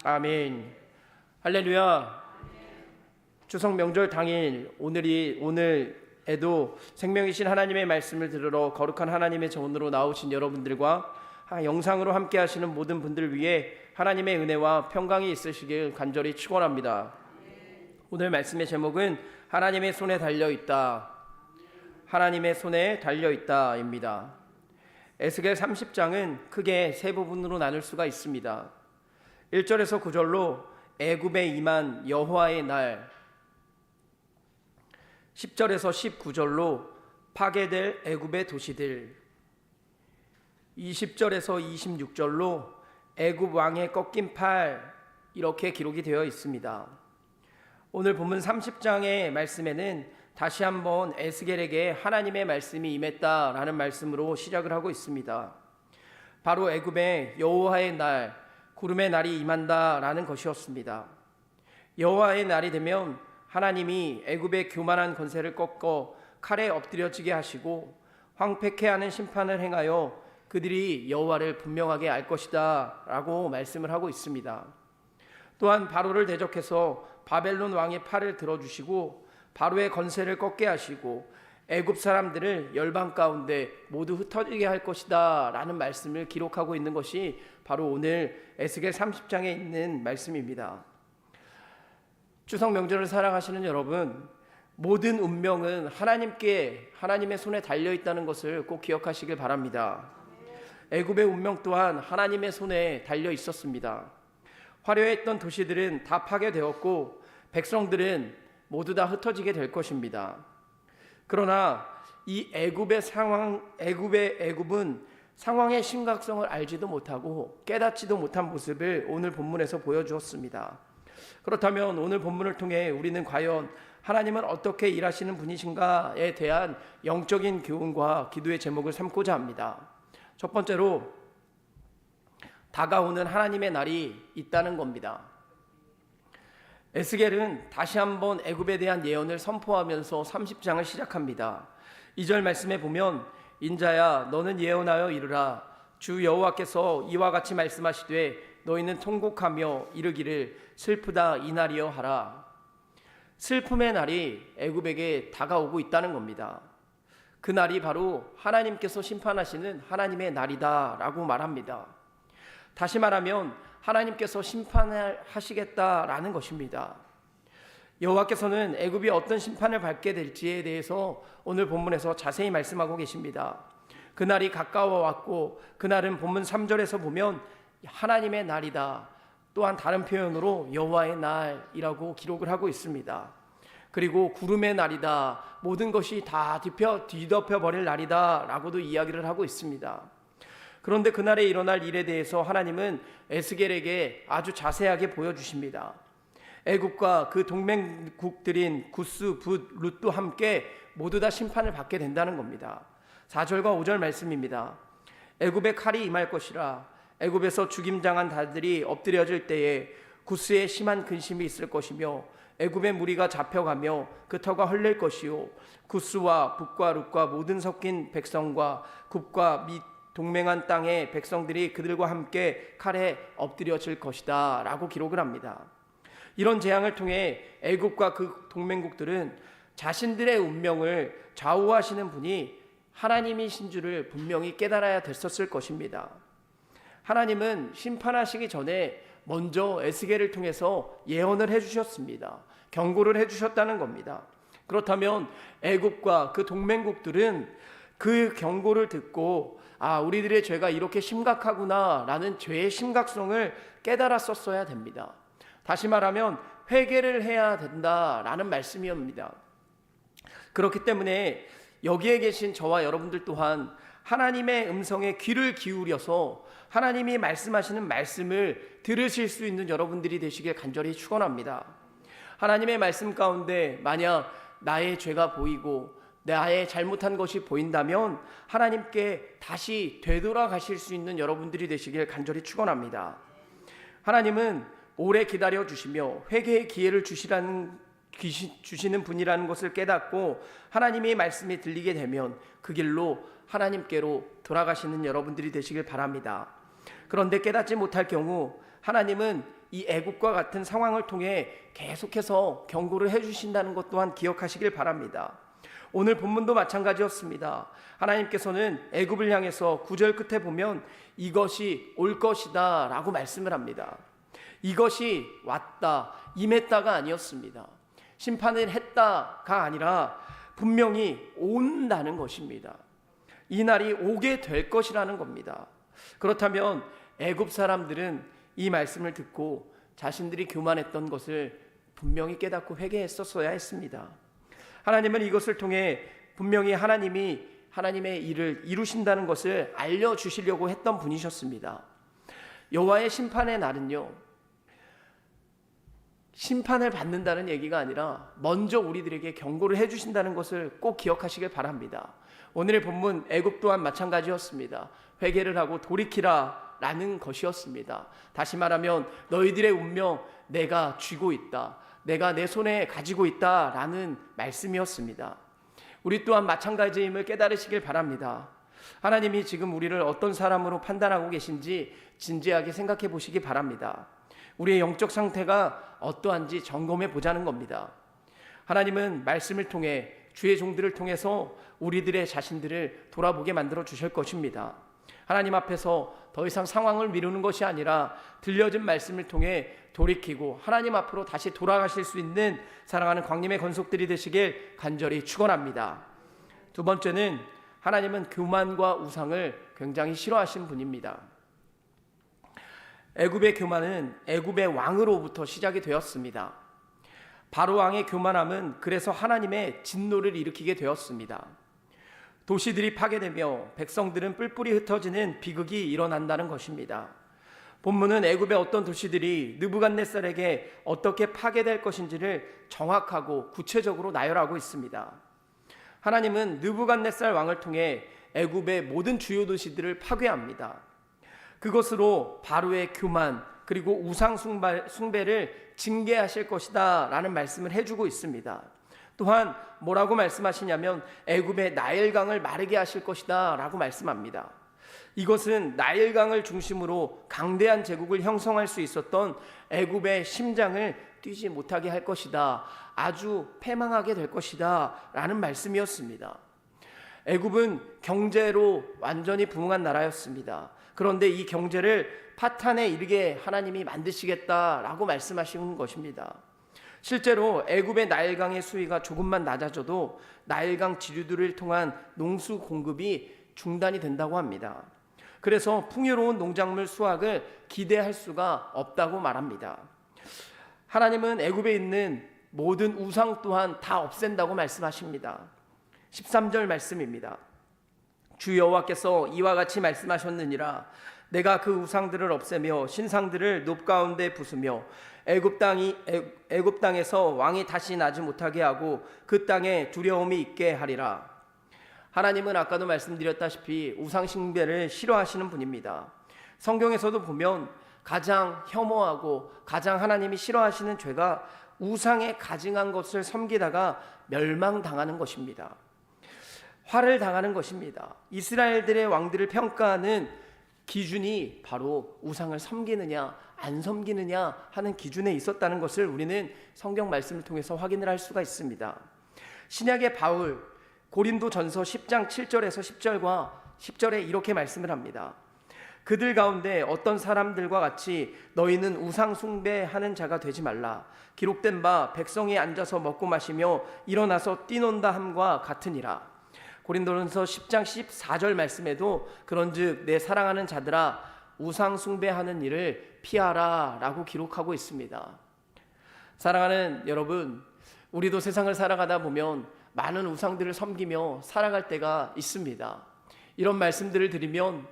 아멘. 할렐루야. 추석 명절 당일 오늘에도 생명이신 하나님의 말씀을 들으러 거룩한 하나님의 정원으로 나오신 여러분들과 영상으로 함께 하시는 모든 분들 위해 하나님의 은혜와 평강이 있으시길 간절히 축원합니다. 오늘 말씀의 제목은 하나님의 손에 달려있다. 하나님의 손에 달려있다입니다. 에스겔 30장은 크게 세 부분으로 나눌 수가 있습니다. 1절에서 9절로 애굽에 임한 여호와의 날, 10절에서 19절로 파괴될 애굽의 도시들, 20절에서 26절로 애굽 왕의 꺾인 팔, 이렇게 기록이 되어 있습니다. 오늘 본문 30장의 말씀에는 다시 한번 에스겔에게 하나님의 말씀이 임했다라는 말씀으로 시작을 하고 있습니다. 바로 애굽의 여호와의 날, 구름의 날이 임한다라는 것이었습니다. 여호와의 날이 되면 하나님이 애굽의 교만한 권세를 꺾어 칼에 엎드려지게 하시고 황폐케 하는 심판을 행하여 그들이 여호와를 분명하게 알 것이다 라고 말씀을 하고 있습니다. 또한 바로를 대적해서 바벨론 왕의 팔을 들어주시고 바로의 권세를 꺾게 하시고 애굽 사람들을 열방 가운데 모두 흩어지게 할 것이다 라는 말씀을 기록하고 있는 것이 바로 오늘 에스겔 30장에 있는 말씀입니다. 추석 명절을 살아가시는 여러분, 모든 운명은 하나님의 손에 달려있다는 것을 꼭 기억하시길 바랍니다. 애굽의 운명 또한 하나님의 손에 달려 있었습니다. 화려했던 도시들은 다 파괴되었고 백성들은 모두 다 흩어지게 될 것입니다. 그러나 이 애굽은 상황의 심각성을 알지도 못하고 깨닫지도 못한 모습을 오늘 본문에서 보여주었습니다. 그렇다면 오늘 본문을 통해 우리는 과연 하나님은 어떻게 일하시는 분이신가에 대한 영적인 교훈과 기도의 제목을 삼고자 합니다. 첫 번째로 다가오는 하나님의 날이 있다는 겁니다. 에스겔은 다시 한번 애굽에 대한 예언을 선포하면서 30장을 시작합니다. 2절 말씀에 보면 인자야 너는 예언하여 이르라 주 여호와께서 이와 같이 말씀하시되 너희는 통곡하며 이르기를 슬프다 이 날이여 하라. 슬픔의 날이 애굽에게 다가오고 있다는 겁니다. 그 날이 바로 하나님께서 심판하시는 하나님의 날이다 라고 말합니다. 다시 말하면 하나님께서 심판을 하시겠다라는 것입니다. 여호와께서는 애굽이 어떤 심판을 받게 될지에 대해서 오늘 본문에서 자세히 말씀하고 계십니다. 그날이 가까워 왔고 그날은 본문 3절에서 보면 하나님의 날이다. 또한 다른 표현으로 여호와의 날이라고 기록을 하고 있습니다. 그리고 구름의 날이다. 모든 것이 다 뒤덮여 버릴 날이다 라고도 이야기를 하고 있습니다. 그런데 그날에 일어날 일에 대해서 하나님은 에스겔에게 아주 자세하게 보여주십니다. 애굽과 그 동맹국들인 구스, 붓, 룻도 함께 모두 다 심판을 받게 된다는 겁니다. 4절과 5절 말씀입니다. 애굽의 칼이 임할 것이라 애굽에서 죽임당한 자들이 엎드려질 때에 구스에 심한 근심이 있을 것이며 애굽의 무리가 잡혀가며 그 터가 헐릴 것이요 구스와 붓과 룻과 모든 섞인 백성과 굽과 및 동맹한 땅의 백성들이 그들과 함께 칼에 엎드려질 것이다 라고 기록을 합니다. 이런 재앙을 통해 애굽과 그 동맹국들은 자신들의 운명을 좌우하시는 분이 하나님이신 줄을 분명히 깨달아야 됐었을 것입니다. 하나님은 심판하시기 전에 먼저 에스겔을 통해서 예언을 해주셨습니다. 경고를 해주셨다는 겁니다. 그렇다면 애굽과 그 동맹국들은 그 경고를 듣고 우리들의 죄가 이렇게 심각하구나 라는 죄의 심각성을 깨달았었어야 됩니다. 다시 말하면 회개를 해야 된다라는 말씀이옵니다. 그렇기 때문에 여기에 계신 저와 여러분들 또한 하나님의 음성에 귀를 기울여서 하나님이 말씀하시는 말씀을 들으실 수 있는 여러분들이 되시길 간절히 축원합니다. 하나님의 말씀 가운데 만약 나의 죄가 보이고 나의 잘못한 것이 보인다면 하나님께 다시 되돌아가실 수 있는 여러분들이 되시길 간절히 축원합니다. 하나님은 오래 기다려 주시며 회개의 기회를 주시는 분이라는 것을 깨닫고 하나님의 말씀이 들리게 되면 그 길로 하나님께로 돌아가시는 여러분들이 되시길 바랍니다. 그런데 깨닫지 못할 경우 하나님은 이 애굽과 같은 상황을 통해 계속해서 경고를 해주신다는 것 또한 기억하시길 바랍니다. 오늘 본문도 마찬가지였습니다. 하나님께서는 애굽을 향해서 9절 끝에 보면 이것이 올 것이다 라고 말씀을 합니다. 이것이 왔다, 임했다가 아니었습니다. 심판을 했다가 아니라 분명히 온다는 것입니다. 이 날이 오게 될 것이라는 겁니다. 그렇다면 애굽 사람들은 이 말씀을 듣고 자신들이 교만했던 것을 분명히 깨닫고 회개했었어야 했습니다. 하나님은 이것을 통해 분명히 하나님이 하나님의 일을 이루신다는 것을 알려주시려고 했던 분이셨습니다. 여호와의 심판의 날은요, 심판을 받는다는 얘기가 아니라 먼저 우리들에게 경고를 해주신다는 것을 꼭 기억하시길 바랍니다. 오늘의 본문 애굽 또한 마찬가지였습니다. 회개를 하고 돌이키라 라는 것이었습니다. 다시 말하면 너희들의 운명 내가 쥐고 있다, 내가 내 손에 가지고 있다 라는 말씀이었습니다. 우리 또한 마찬가지임을 깨달으시길 바랍니다. 하나님이 지금 우리를 어떤 사람으로 판단하고 계신지 진지하게 생각해 보시기 바랍니다. 우리의 영적 상태가 어떠한지 점검해 보자는 겁니다. 하나님은 말씀을 통해 주의 종들을 통해서 우리들의 자신들을 돌아보게 만들어 주실 것입니다. 하나님 앞에서 더 이상 상황을 미루는 것이 아니라 들려진 말씀을 통해 돌이키고 하나님 앞으로 다시 돌아가실 수 있는 사랑하는 광림의 건속들이 되시길 간절히 축원합니다. 두 번째는 하나님은 교만과 우상을 굉장히 싫어하신 분입니다. 애굽의 교만은 애굽의 왕으로부터 시작이 되었습니다. 바로 왕의 교만함은 그래서 하나님의 진노를 일으키게 되었습니다. 도시들이 파괴되며 백성들은 뿔뿔이 흩어지는 비극이 일어난다는 것입니다. 본문은 애굽의 어떤 도시들이 느부갓네살에게 어떻게 파괴될 것인지를 정확하고 구체적으로 나열하고 있습니다. 하나님은 느부갓네살 왕을 통해 애굽의 모든 주요 도시들을 파괴합니다. 그것으로 바로의 교만 그리고 우상 숭배를 징계하실 것이다 라는 말씀을 해주고 있습니다. 또한 뭐라고 말씀하시냐면 애굽의 나일강을 마르게 하실 것이다 라고 말씀합니다. 이것은 나일강을 중심으로 강대한 제국을 형성할 수 있었던 애굽의 심장을 뛰지 못하게 할 것이다, 아주 패망하게 될 것이다 라는 말씀이었습니다. 애굽은 경제로 완전히 부흥한 나라였습니다. 그런데 이 경제를 파탄에 이르게 하나님이 만드시겠다라고 말씀하시는 것입니다. 실제로 애굽의 나일강의 수위가 조금만 낮아져도 나일강 지류들을 통한 농수 공급이 중단이 된다고 합니다. 그래서 풍요로운 농작물 수확을 기대할 수가 없다고 말합니다. 하나님은 애굽에 있는 모든 우상 또한 다 없앤다고 말씀하십니다. 13절 말씀입니다. 주 여호와께서 이와 같이 말씀하셨느니라. 내가 그 우상들을 없애며 신상들을 높 가운데 부수며 애굽 땅에서 왕이 다시 나지 못하게 하고 그 땅에 두려움이 있게 하리라. 하나님은 아까도 말씀드렸다시피 우상 숭배를 싫어하시는 분입니다. 성경에서도 보면 가장 혐오하고 가장 하나님이 싫어하시는 죄가 우상에 가증한 것을 섬기다가 멸망당하는 것입니다. 화를 당하는 것입니다. 이스라엘들의 왕들을 평가하는 기준이 바로 우상을 섬기느냐 안 섬기느냐 하는 기준에 있었다는 것을 우리는 성경 말씀을 통해서 확인을 할 수가 있습니다. 신약의 바울 고린도전서 10장 7절에서 10절에 이렇게 말씀을 합니다. 그들 가운데 어떤 사람들과 같이 너희는 우상 숭배하는 자가 되지 말라. 기록된 바 백성이 앉아서 먹고 마시며 일어나서 뛰논다 함과 같으니라. 고린도전서 10장 14절 말씀에도 그런즉 내 사랑하는 자들아 우상 숭배하는 일을 피하라 라고 기록하고 있습니다. 사랑하는 여러분, 우리도 세상을 살아가다 보면 많은 우상들을 섬기며 살아갈 때가 있습니다. 이런 말씀들을 드리면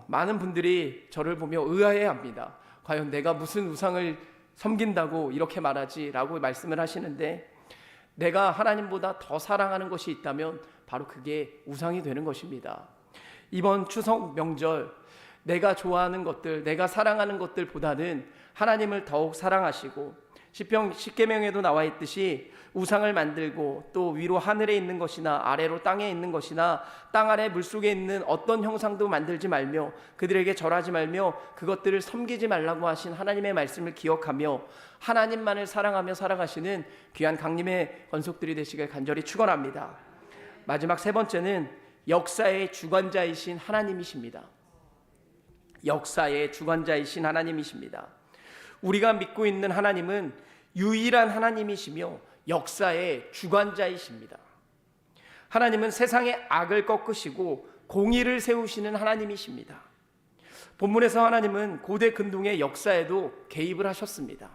많은 분들이 저를 보며 의아해합니다. 과연 내가 무슨 우상을 섬긴다고 이렇게 말하지? 라고 말씀을 하시는데, 내가 하나님보다 더 사랑하는 것이 있다면 바로 그게 우상이 되는 것입니다. 이번 추석 명절 내가 좋아하는 것들, 내가 사랑하는 것들보다는 하나님을 더욱 사랑하시고 시편 10계명에도 나와 있듯이 우상을 만들고 또 위로 하늘에 있는 것이나 아래로 땅에 있는 것이나 땅 아래 물속에 있는 어떤 형상도 만들지 말며 그들에게 절하지 말며 그것들을 섬기지 말라고 하신 하나님의 말씀을 기억하며 하나님만을 사랑하며 살아가시는 귀한 강림의 권속들이 되시길 간절히 축원합니다. 마지막 세 번째는 역사의 주관자이신 하나님이십니다. 역사의 주관자이신 하나님이십니다. 우리가 믿고 있는 하나님은 유일한 하나님이시며 역사의 주관자이십니다. 하나님은 세상의 악을 꺾으시고 공의를 세우시는 하나님이십니다. 본문에서 하나님은 고대 근동의 역사에도 개입을 하셨습니다.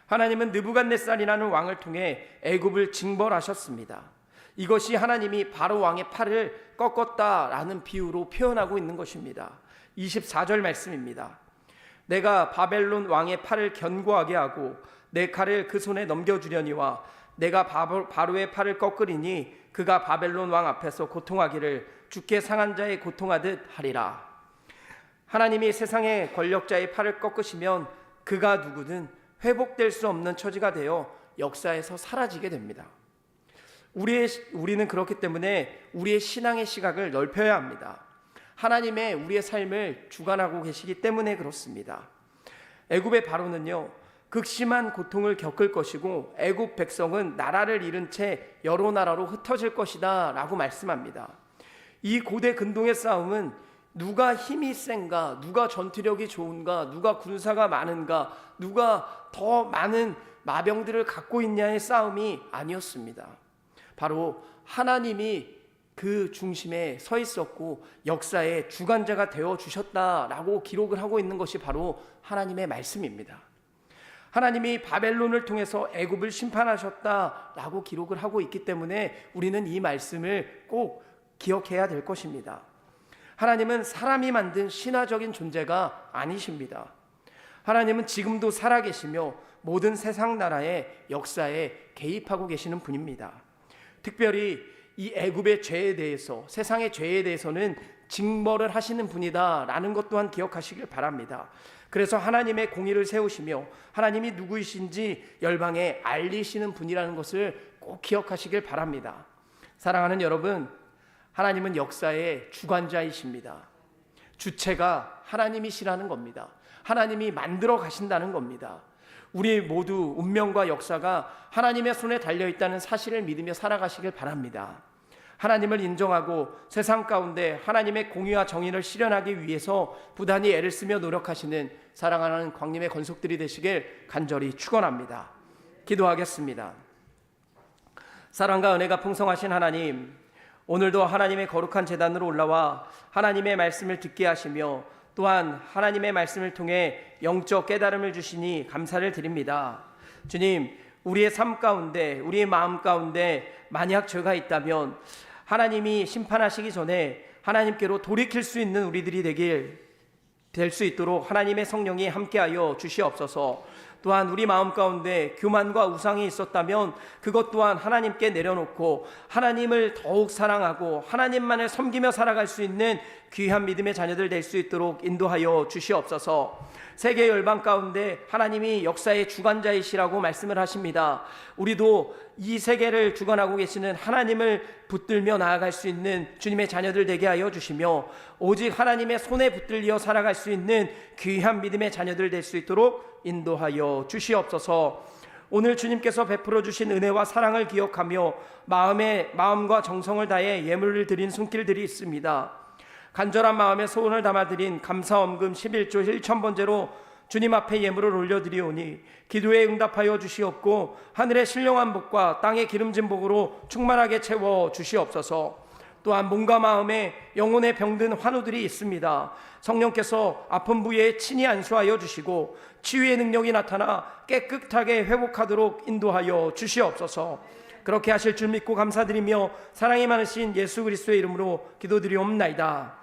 하나님은 느부갓네살이라는 왕을 통해 애굽을 징벌하셨습니다. 이것이 하나님이 바로 왕의 팔을 꺾었다라는 비유로 표현하고 있는 것입니다. 24절 말씀입니다. 내가 바벨론 왕의 팔을 견고하게 하고 내 칼을 그 손에 넘겨주려니와 내가 바로의 팔을 꺾으리니 그가 바벨론 왕 앞에서 고통하기를 죽게 상한 자의 고통하듯 하리라. 하나님이 세상의 권력자의 팔을 꺾으시면 그가 누구든 회복될 수 없는 처지가 되어 역사에서 사라지게 됩니다. 우리는 그렇기 때문에 우리의 신앙의 시각을 넓혀야 합니다. 하나님의 우리의 삶을 주관하고 계시기 때문에 그렇습니다. 애굽의 바로는요, 극심한 고통을 겪을 것이고 애굽 백성은 나라를 잃은 채 여러 나라로 흩어질 것이다 라고 말씀합니다. 이 고대 근동의 싸움은 누가 힘이 센가, 누가 전투력이 좋은가, 누가 군사가 많은가, 누가 더 많은 마병들을 갖고 있냐의 싸움이 아니었습니다. 바로 하나님이 그 중심에 서 있었고 역사의 주관자가 되어 주셨다라고 기록을 하고 있는 것이 바로 하나님의 말씀입니다. 하나님이 바벨론을 통해서 애굽을 심판하셨다라고 기록을 하고 있기 때문에 우리는 이 말씀을 꼭 기억해야 될 것입니다. 하나님은 사람이 만든 신화적인 존재가 아니십니다. 하나님은 지금도 살아계시며 모든 세상 나라의 역사에 개입하고 계시는 분입니다. 특별히 이 애굽의 죄에 대해서, 세상의 죄에 대해서는 징벌을 하시는 분이다라는 것 또한 기억하시길 바랍니다. 그래서 하나님의 공의를 세우시며 하나님이 누구이신지 열방에 알리시는 분이라는 것을 꼭 기억하시길 바랍니다. 사랑하는 여러분, 하나님은 역사의 주관자이십니다. 주체가 하나님이시라는 겁니다. 하나님이 만들어 가신다는 겁니다. 우리 모두 운명과 역사가 하나님의 손에 달려있다는 사실을 믿으며 살아가시길 바랍니다. 하나님을 인정하고 세상 가운데 하나님의 공의와 정의를 실현하기 위해서 부단히 애를 쓰며 노력하시는 사랑하는 광림의 권속들이 되시길 간절히 축원합니다. 기도하겠습니다. 사랑과 은혜가 풍성하신 하나님, 오늘도 하나님의 거룩한 제단으로 올라와 하나님의 말씀을 듣게 하시며 또한 하나님의 말씀을 통해 영적 깨달음을 주시니 감사를 드립니다. 주님, 우리의 삶 가운데, 우리의 마음 가운데 만약 죄가 있다면 하나님이 심판하시기 전에 하나님께로 돌이킬 수 있는 우리들이 될 수 있도록 하나님의 성령이 함께하여 주시옵소서. 또한 우리 마음 가운데 교만과 우상이 있었다면 그것 또한 하나님께 내려놓고 하나님을 더욱 사랑하고 하나님만을 섬기며 살아갈 수 있는 귀한 믿음의 자녀들 될 수 있도록 인도하여 주시옵소서. 세계 열방 가운데 하나님이 역사의 주관자이시라고 말씀을 하십니다. 우리도 이 세계를 주관하고 계시는 하나님을 붙들며 나아갈 수 있는 주님의 자녀들 되게 하여 주시며 오직 하나님의 손에 붙들려 살아갈 수 있는 귀한 믿음의 자녀들 될 수 있도록 인도하여 주시옵소서. 오늘 주님께서 베풀어 주신 은혜와 사랑을 기억하며 마음과 정성을 다해 예물을 드린 손길들이 있습니다. 간절한 마음에 소원을 담아드린 감사엄금 11조 1,000번제로 주님 앞에 예물을 올려드리오니 기도에 응답하여 주시옵고 하늘의 신령한 복과 땅의 기름진 복으로 충만하게 채워 주시옵소서. 또한 몸과 마음에 영혼에 병든 환우들이 있습니다. 성령께서 아픈 부위에 친히 안수하여 주시고 치유의 능력이 나타나 깨끗하게 회복하도록 인도하여 주시옵소서. 그렇게 하실 줄 믿고 감사드리며 사랑이 많으신 예수 그리스도의 이름으로 기도드리옵나이다.